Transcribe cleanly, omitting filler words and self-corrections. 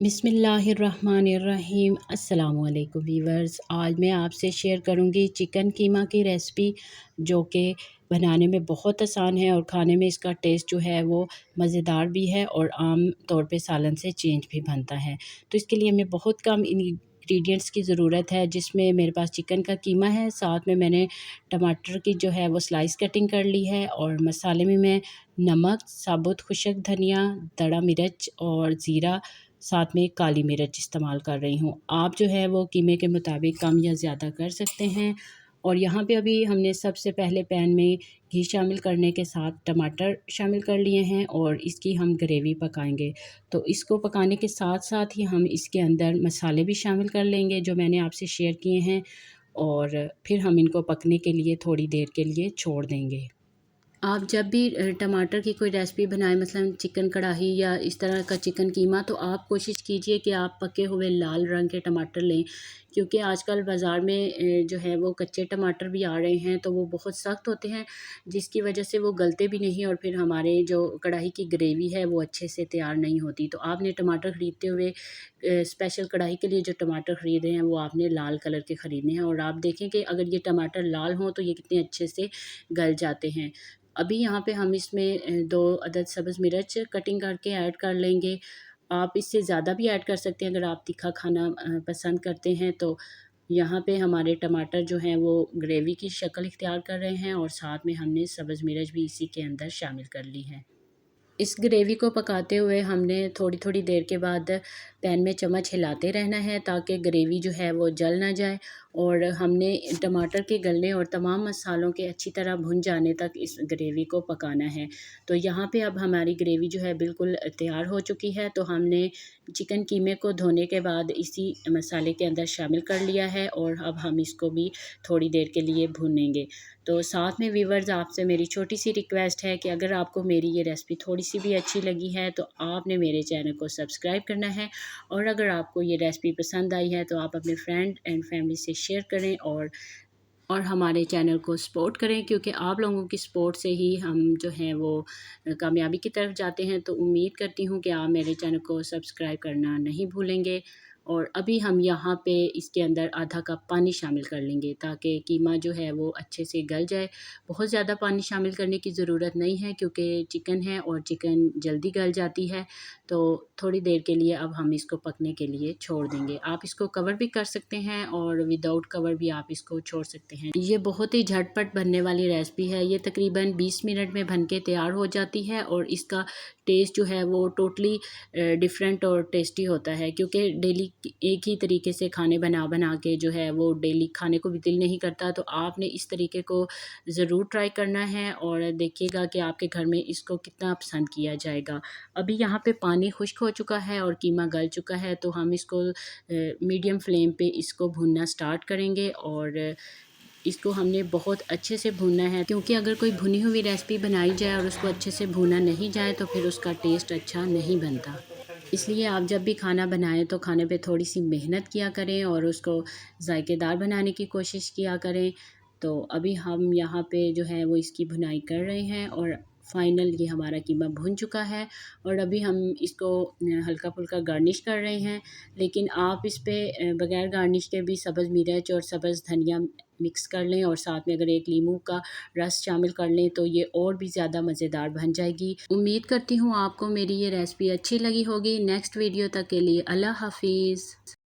बिस्मिल्लाहिर्रहमानिर्रहीम। अस्सलामुअलैकुम वीवर्स। आज मैं आपसे शेयर करूंगी चिकन कीमा की रेसिपी, जो कि बनाने में बहुत आसान है और खाने में इसका टेस्ट जो है वो मज़ेदार भी है और आम तौर पे सालन से चेंज भी बनता है। तो इसके लिए हमें बहुत कम इंग्रेडिएंट्स की ज़रूरत है, जिसमें मेरे पास चिकन का कीमा है, साथ में मैंने टमाटर की जो है वो स्लाइस कटिंग कर ली है, और मसाले में मैं नमक, साबुत खुशक धनिया, दड़ा मिर्च और ज़ीरा, साथ में काली मिर्च इस्तेमाल कर रही हूँ। आप जो है वो कीमे के मुताबिक कम या ज़्यादा कर सकते हैं। और यहाँ पे अभी हमने सबसे पहले पैन में घी शामिल करने के साथ टमाटर शामिल कर लिए हैं और इसकी हम ग्रेवी पकाएंगे। तो इसको पकाने के साथ साथ ही हम इसके अंदर मसाले भी शामिल कर लेंगे, जो मैंने आपसे शेयर किए हैं, और फिर हम इनको पकने के लिए थोड़ी देर के लिए छोड़ देंगे। आप जब भी टमाटर की कोई रेसिपी बनाएं, मसलन चिकन कढ़ाई या इस तरह का चिकन कीमा, तो आप कोशिश कीजिए कि आप पके हुए लाल रंग के टमाटर लें, क्योंकि आजकल बाज़ार में जो है वो कच्चे टमाटर भी आ रहे हैं, तो वो बहुत सख्त होते हैं, जिसकी वजह से वो गलते भी नहीं और फिर हमारे जो कढ़ाई की ग्रेवी है वो अच्छे से तैयार नहीं होती। तो आपने टमाटर ख़रीदते हुए स्पेशल कढ़ाई के लिए जो टमाटर ख़रीद रहे हैं वो आपने लाल कलर के ख़रीदने हैं, और आप देखें कि अगर ये टमाटर लाल हों तो ये कितने अच्छे से गल जाते हैं। अभी यहाँ पे हम इसमें 2 अदद सब्ज़ मिर्च कटिंग करके ऐड कर लेंगे। आप इससे ज़्यादा भी ऐड कर सकते हैं अगर आप तीखा खाना पसंद करते हैं। तो यहाँ पे हमारे टमाटर जो हैं वो ग्रेवी की शक्ल इख्तियार कर रहे हैं, और साथ में हमने सब्ज़ मिर्च भी इसी के अंदर शामिल कर ली है। इस ग्रेवी को पकाते हुए हमने थोड़ी थोड़ी देर के बाद पैन में चम्मच हिलाते रहना है, ताकि ग्रेवी जो है वो जल ना जाए, और हमने टमाटर के गलने और तमाम मसालों के अच्छी तरह भुन जाने तक इस ग्रेवी को पकाना है। तो यहाँ पे अब हमारी ग्रेवी जो है बिल्कुल तैयार हो चुकी है। तो हमने चिकन कीमे को धोने के बाद इसी मसाले के अंदर शामिल कर लिया है, और अब हम इसको भी थोड़ी देर के लिए भूनेंगे। तो साथ में व्यूअर्स, आपसे मेरी छोटी सी रिक्वेस्ट है कि अगर आपको मेरी ये रेसिपी थोड़ी सी भी अच्छी लगी है तो आपने मेरे चैनल को सब्सक्राइब करना है, और अगर आपको ये रेसिपी पसंद आई है तो आप अपने फ्रेंड एंड फैमिली से शेयर करें और हमारे चैनल को सपोर्ट करें, क्योंकि आप लोगों की सपोर्ट से ही हम जो हैं वो कामयाबी की तरफ जाते हैं। तो उम्मीद करती हूँ कि आप मेरे चैनल को सब्सक्राइब करना नहीं भूलेंगे। और अभी हम यहाँ पे इसके अंदर आधा कप पानी शामिल कर लेंगे, ताकि कीमा जो है वो अच्छे से गल जाए। बहुत ज़्यादा पानी शामिल करने की ज़रूरत नहीं है, क्योंकि चिकन है और चिकन जल्दी गल जाती है। तो थोड़ी देर के लिए अब हम इसको पकने के लिए छोड़ देंगे। आप इसको कवर भी कर सकते हैं और विदाउट कवर भी आप इसको छोड़ सकते हैं। ये बहुत ही झटपट बनने वाली रेसिपी है। ये तकरीबन 20 मिनट में बन के तैयार हो जाती है, और इसका टेस्ट जो है वो टोटली डिफरेंट और टेस्टी होता है, क्योंकि डेली एक ही तरीके से खाने बना बना के जो है वो डेली खाने को भी दिल नहीं करता। तो आपने इस तरीके को ज़रूर ट्राई करना है, और देखिएगा कि आपके घर में इसको कितना पसंद किया जाएगा। अभी यहाँ पे पानी खुश्क हो चुका है और कीमा गल चुका है, तो हम इसको मीडियम फ्लेम पे इसको भूनना स्टार्ट करेंगे। और इसको हमने बहुत अच्छे से भूनना है, क्योंकि अगर कोई भुनी हुई रेसिपी बनाई जाए और उसको अच्छे से भूना नहीं जाए तो फिर उसका टेस्ट अच्छा नहीं बनता। इसलिए आप जब भी खाना बनाएं तो खाने पे थोड़ी सी मेहनत किया करें और उसको ज़ायकेदार बनाने की कोशिश किया करें। तो अभी हम यहाँ पे जो है वो इसकी भुनाई कर रहे हैं, और फाइनल ये हमारा कीमा भुन चुका है। और अभी हम इसको हल्का फुल्का गार्निश कर रहे हैं, लेकिन आप इस पे बगैर गार्निश के भी सब्ज़ मिर्च और सब्ज़ धनिया मिक्स कर लें, और साथ में अगर एक लीमू का रस शामिल कर लें तो ये और भी ज़्यादा मज़ेदार बन जाएगी। उम्मीद करती हूँ आपको मेरी ये रेसिपी अच्छी लगी होगी। नेक्स्ट वीडियो तक के लिए अल्लाह हाफिज़।